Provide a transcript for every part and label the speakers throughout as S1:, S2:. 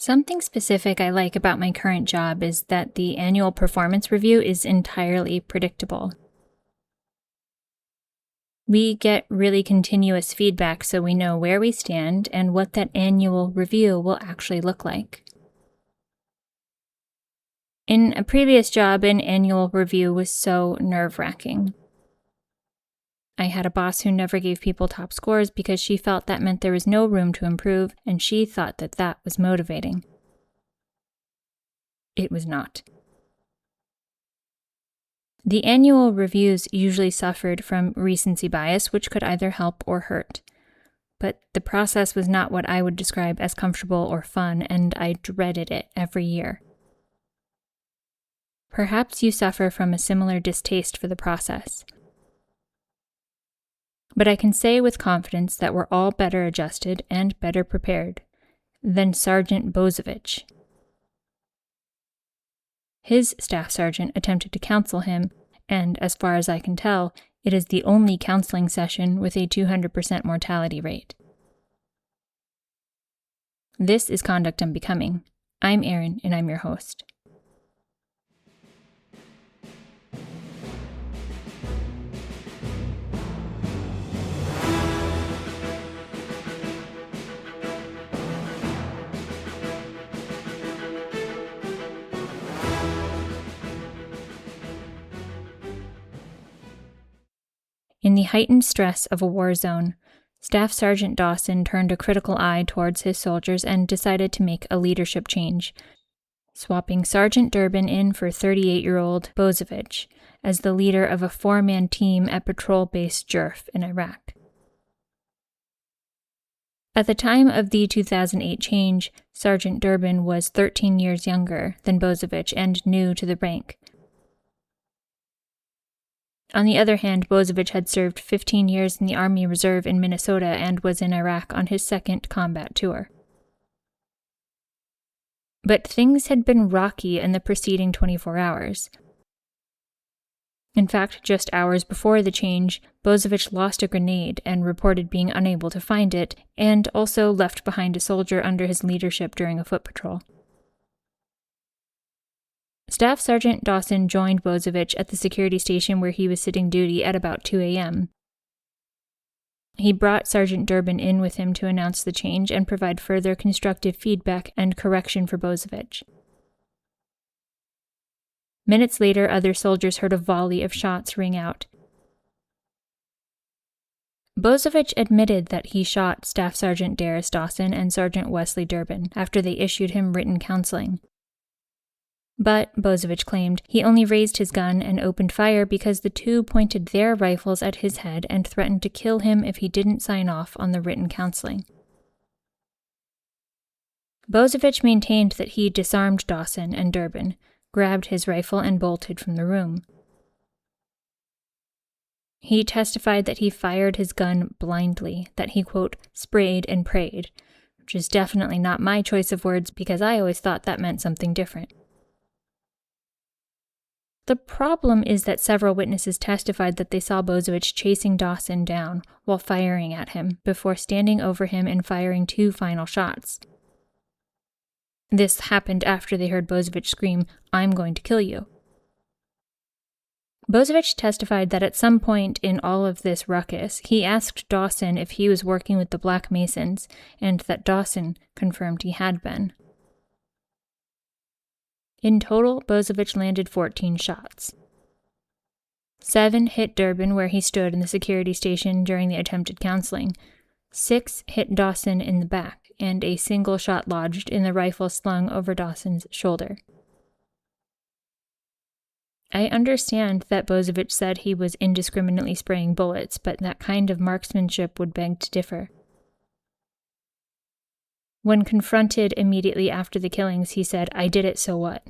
S1: Something specific I like about my current job is that the annual performance review is entirely predictable. We get really continuous feedback so we know where we stand and what that annual review will actually look like. In a previous job, an annual review was so nerve-wracking. I had a boss who never gave people top scores because she felt that meant there was no room to improve, and she thought that that was motivating. It was not. The annual reviews usually suffered from recency bias, which could either help or hurt. But the process was not what I would describe as comfortable or fun, and I dreaded it every year. Perhaps you suffer from a similar distaste for the process. But I can say with confidence that we're all better adjusted and better prepared than Sergeant Bozicevich. His staff sergeant attempted to counsel him, and as far as I can tell, it is the only counseling session with a 200% mortality rate. This is Conduct Unbecoming. I'm Erin, and I'm your host. In the heightened stress of a war zone, Staff Sergeant Dawson turned a critical eye towards his soldiers and decided to make a leadership change, swapping Sergeant Durbin in for 38-year-old Bozicevich as the leader of a 4-man team at Patrol Base Jerf in Iraq. At the time of the 2008 change, Sergeant Durbin was 13 years younger than Bozicevich and new to the rank. On the other hand, Bozicevich had served 15 years in the Army Reserve in Minnesota and was in Iraq on his second combat tour. But things had been rocky in the preceding 24 hours. In fact, just hours before the change, Bozicevich lost a grenade and reported being unable to find it, and also left behind a soldier under his leadership during a foot patrol. Staff Sergeant Dawson joined Bozicevich at the security station where he was sitting duty at about 2 a.m. He brought Sergeant Durbin in with him to announce the change and provide further constructive feedback and correction for Bozicevich. Minutes later, other soldiers heard a volley of shots ring out. Bozicevich admitted that he shot Staff Sergeant Darius Dawson and Sergeant Wesley Durbin after they issued him written counseling. But, Bozicevich claimed, he only raised his gun and opened fire because the two pointed their rifles at his head and threatened to kill him if he didn't sign off on the written counseling. Bozicevich maintained that he disarmed Dawson and Durbin, grabbed his rifle and bolted from the room. He testified that he fired his gun blindly, that he, quote, sprayed and prayed, which is definitely not my choice of words because I always thought that meant something different. The problem is that several witnesses testified that they saw Bozicevich chasing Dawson down while firing at him before standing over him and firing 2 final shots. This happened after they heard Bozicevich scream, "I'm going to kill you." Bozicevich testified that at some point in all of this ruckus, he asked Dawson if he was working with the Black Masons, and that Dawson confirmed he had been. In total, Bozicevich landed 14 shots. 7 hit Durbin where he stood in the security station during the attempted counseling. 6 hit Dawson in the back, and a single shot lodged in the rifle slung over Dawson's shoulder. I understand that Bozicevich said he was indiscriminately spraying bullets, but that kind of marksmanship would beg to differ. When confronted immediately after the killings, he said, "I did it, so what?"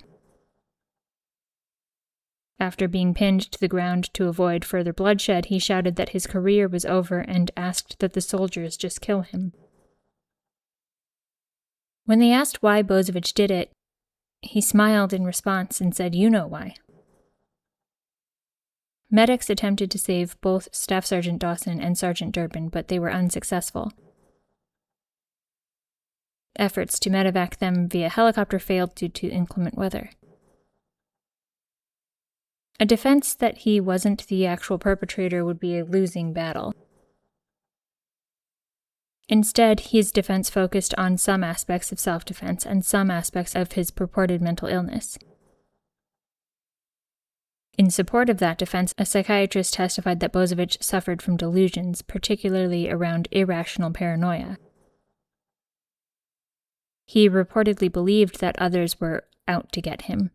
S1: After being pinned to the ground to avoid further bloodshed, he shouted that his career was over and asked that the soldiers just kill him. When they asked why Bozicevich did it, he smiled in response and said, "You know why." Medics attempted to save both Staff Sergeant Dawson and Sergeant Durbin, but they were unsuccessful. efforts to medevac them via helicopter failed due to inclement weather. A defense that he wasn't the actual perpetrator would be a losing battle. Instead, his defense focused on some aspects of self-defense and some aspects of his purported mental illness. In support of that defense, a psychiatrist testified that Bozicevich suffered from delusions, particularly around irrational paranoia. He reportedly believed that others were out to get him.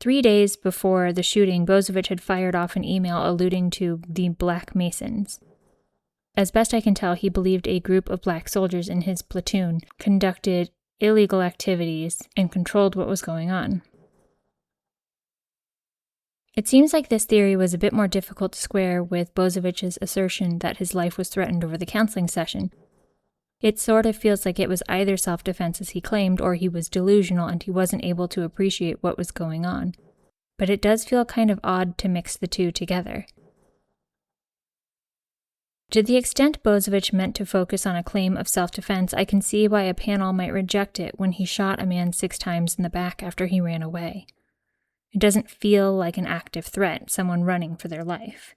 S1: 3 days before the shooting, Bozicevich had fired off an email alluding to the Black Masons. As best I can tell, he believed a group of black soldiers in his platoon conducted illegal activities and controlled what was going on. It seems like this theory was a bit more difficult to square with Bozicevich's assertion that his life was threatened over the counseling session. It sort of feels like it was either self-defense as he claimed, or he was delusional and he wasn't able to appreciate what was going on. But it does feel kind of odd to mix the two together. To the extent Bozicevich meant to focus on a claim of self-defense, I can see why a panel might reject it when he shot a man 6 times in the back after he ran away. It doesn't feel like an active threat, someone running for their life.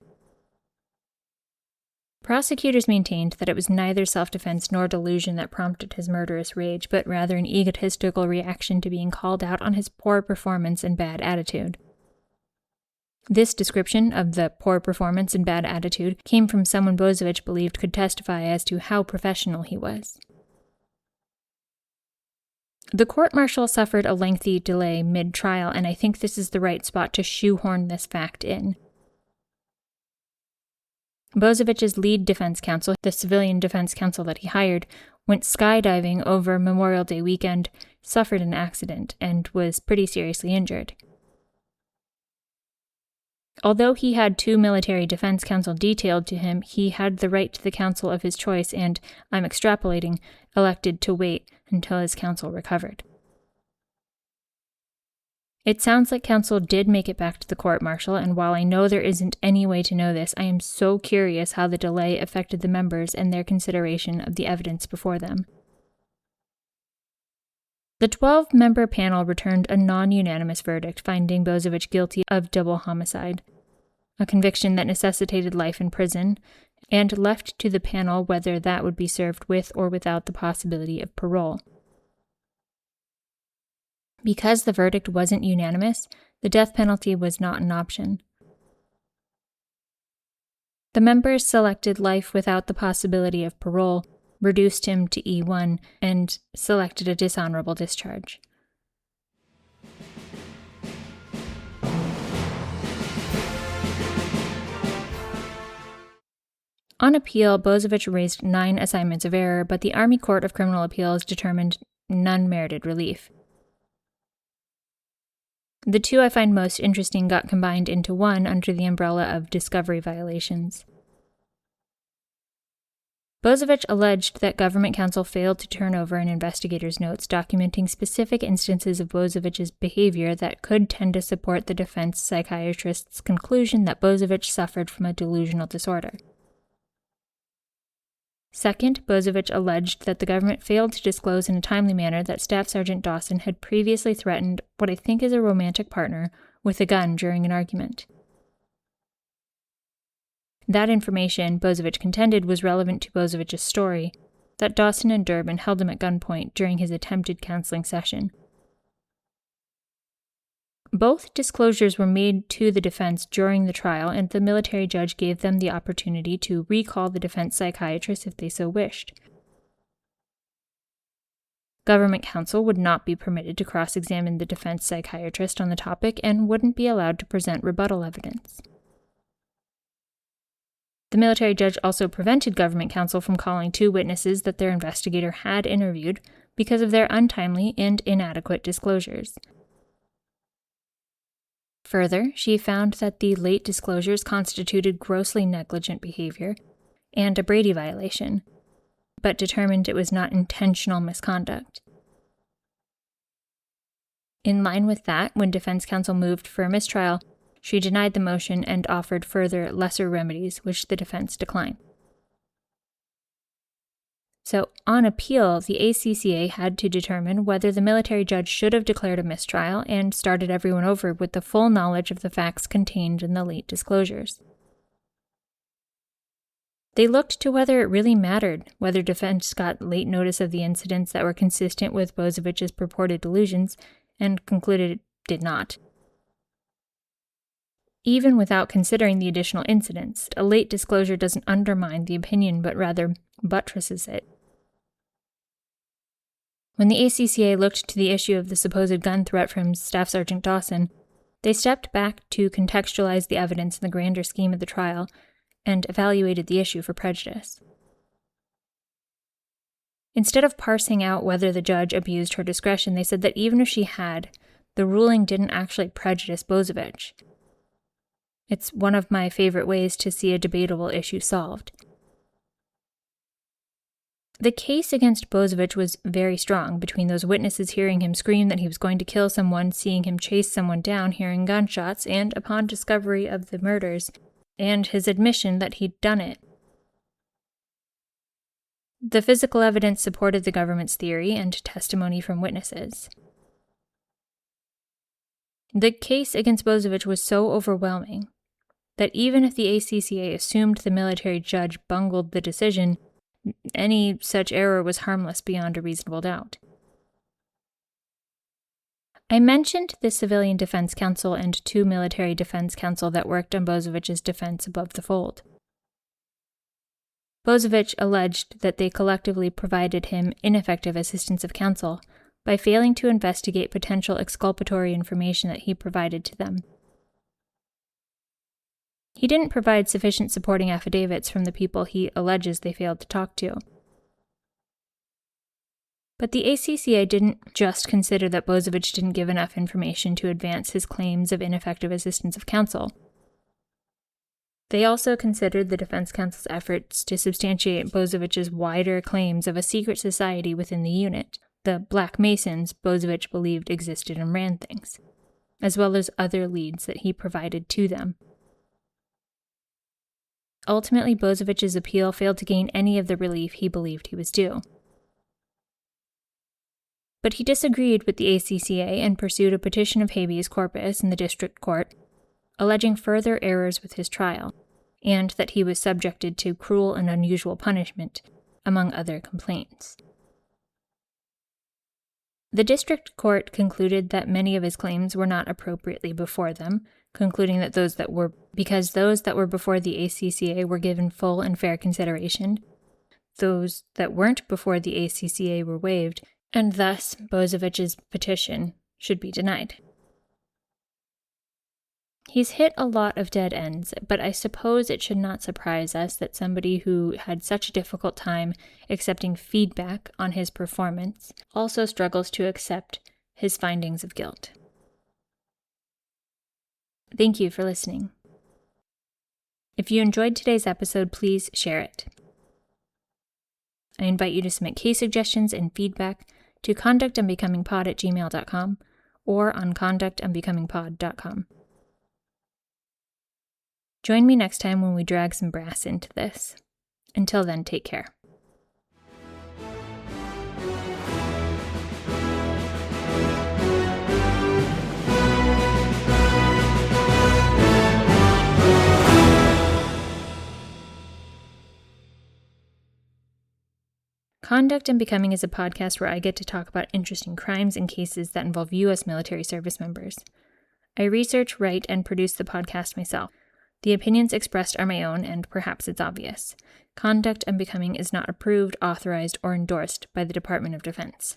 S1: Prosecutors maintained that it was neither self-defense nor delusion that prompted his murderous rage, but rather an egotistical reaction to being called out on his poor performance and bad attitude. This description of the poor performance and bad attitude came from someone Bozicevich believed could testify as to how professional he was. The court-martial suffered a lengthy delay mid-trial, and I think this is the right spot to shoehorn this fact in. Bozicevich's lead defense counsel, the civilian defense counsel that he hired, went skydiving over Memorial Day weekend, suffered an accident, and was pretty seriously injured. Although he had 2 military defense counsel detailed to him, he had the right to the counsel of his choice and, I'm extrapolating, elected to wait until his counsel recovered. It sounds like counsel did make it back to the court-martial, and while I know there isn't any way to know this, I am so curious how the delay affected the members and their consideration of the evidence before them. The 12-member panel returned a non-unanimous verdict finding Bozicevich guilty of double homicide, a conviction that necessitated life in prison, and left to the panel whether that would be served with or without the possibility of parole. Because the verdict wasn't unanimous, the death penalty was not an option. The members selected life without the possibility of parole, reduced him to E1, and selected a dishonorable discharge. On appeal, Bozicevich raised 9 assignments of error, but the Army Court of Criminal Appeals determined none merited relief. The 2 I find most interesting got combined into one under the umbrella of discovery violations. Bozicevich alleged that government counsel failed to turn over an investigator's notes documenting specific instances of Bozicevich's behavior that could tend to support the defense psychiatrist's conclusion that Bozicevich suffered from a delusional disorder. Second, Bozicevich alleged that the government failed to disclose in a timely manner that Staff Sergeant Dawson had previously threatened what I think is a romantic partner with a gun during an argument. That information, Bozicevich contended, was relevant to Bozicevich's story, that Dawson and Durbin held him at gunpoint during his attempted counseling session. Both disclosures were made to the defense during the trial, and the military judge gave them the opportunity to recall the defense psychiatrist if they so wished. Government counsel would not be permitted to cross-examine the defense psychiatrist on the topic and wouldn't be allowed to present rebuttal evidence. The military judge also prevented government counsel from calling 2 witnesses that their investigator had interviewed because of their untimely and inadequate disclosures. Further, she found that the late disclosures constituted grossly negligent behavior and a Brady violation, but determined it was not intentional misconduct. In line with that, when defense counsel moved for a mistrial, she denied the motion and offered further lesser remedies, which the defense declined. So, on appeal, the ACCA had to determine whether the military judge should have declared a mistrial and started everyone over with the full knowledge of the facts contained in the late disclosures. They looked to whether it really mattered whether defense got late notice of the incidents that were consistent with Bozicevich's purported delusions, and concluded it did not. Even without considering the additional incidents, a late disclosure doesn't undermine the opinion but rather buttresses it. When the ACCA looked to the issue of the supposed gun threat from Staff Sergeant Dawson, they stepped back to contextualize the evidence in the grander scheme of the trial and evaluated the issue for prejudice. Instead of parsing out whether the judge abused her discretion, they said that even if she had, the ruling didn't actually prejudice Bozicevich. It's one of my favorite ways to see a debatable issue solved. The case against Bozicevich was very strong between those witnesses hearing him scream that he was going to kill someone, seeing him chase someone down, hearing gunshots, and upon discovery of the murders, and his admission that he'd done it. The physical evidence supported the government's theory and testimony from witnesses. The case against Bozicevich was so overwhelming that even if the ACCA assumed the military judge bungled the decision, any such error was harmless beyond a reasonable doubt. I mentioned the civilian defense counsel and 2 military defense counsel that worked on Bozicevich's defense above the fold. Bozicevich alleged that they collectively provided him ineffective assistance of counsel by failing to investigate potential exculpatory information that he provided to them. He didn't provide sufficient supporting affidavits from the people he alleges they failed to talk to. But the ACCA didn't just consider that Bozicevich didn't give enough information to advance his claims of ineffective assistance of counsel. They also considered the defense counsel's efforts to substantiate Bozicevich's wider claims of a secret society within the unit, the Black Masons Bozicevich believed existed and ran things, as well as other leads that he provided to them. Ultimately, Bozicevich's appeal failed to gain any of the relief he believed he was due. But he disagreed with the ACCA and pursued a petition of habeas corpus in the district court, alleging further errors with his trial, and that he was subjected to cruel and unusual punishment, among other complaints. The district court concluded that many of his claims were not appropriately before them, concluding that those that were before the ACCA were given full and fair consideration, those that weren't before the ACCA were waived, and thus Bozicevich's petition should be denied. He's hit a lot of dead ends, but I suppose it should not surprise us that somebody who had such a difficult time accepting feedback on his performance also struggles to accept his findings of guilt. Thank you for listening. If you enjoyed today's episode, please share it. I invite you to submit case suggestions and feedback to conductandbecomingpod@gmail.com or on conductandbecomingpod.com. Join me next time when we drag some brass into this. Until then, take care. Conduct and Becoming is a podcast where I get to talk about interesting crimes and cases that involve U.S. military service members. I research, write, and produce the podcast myself. The opinions expressed are my own, and perhaps it's obvious. Conduct and Becoming is not approved, authorized, or endorsed by the Department of Defense.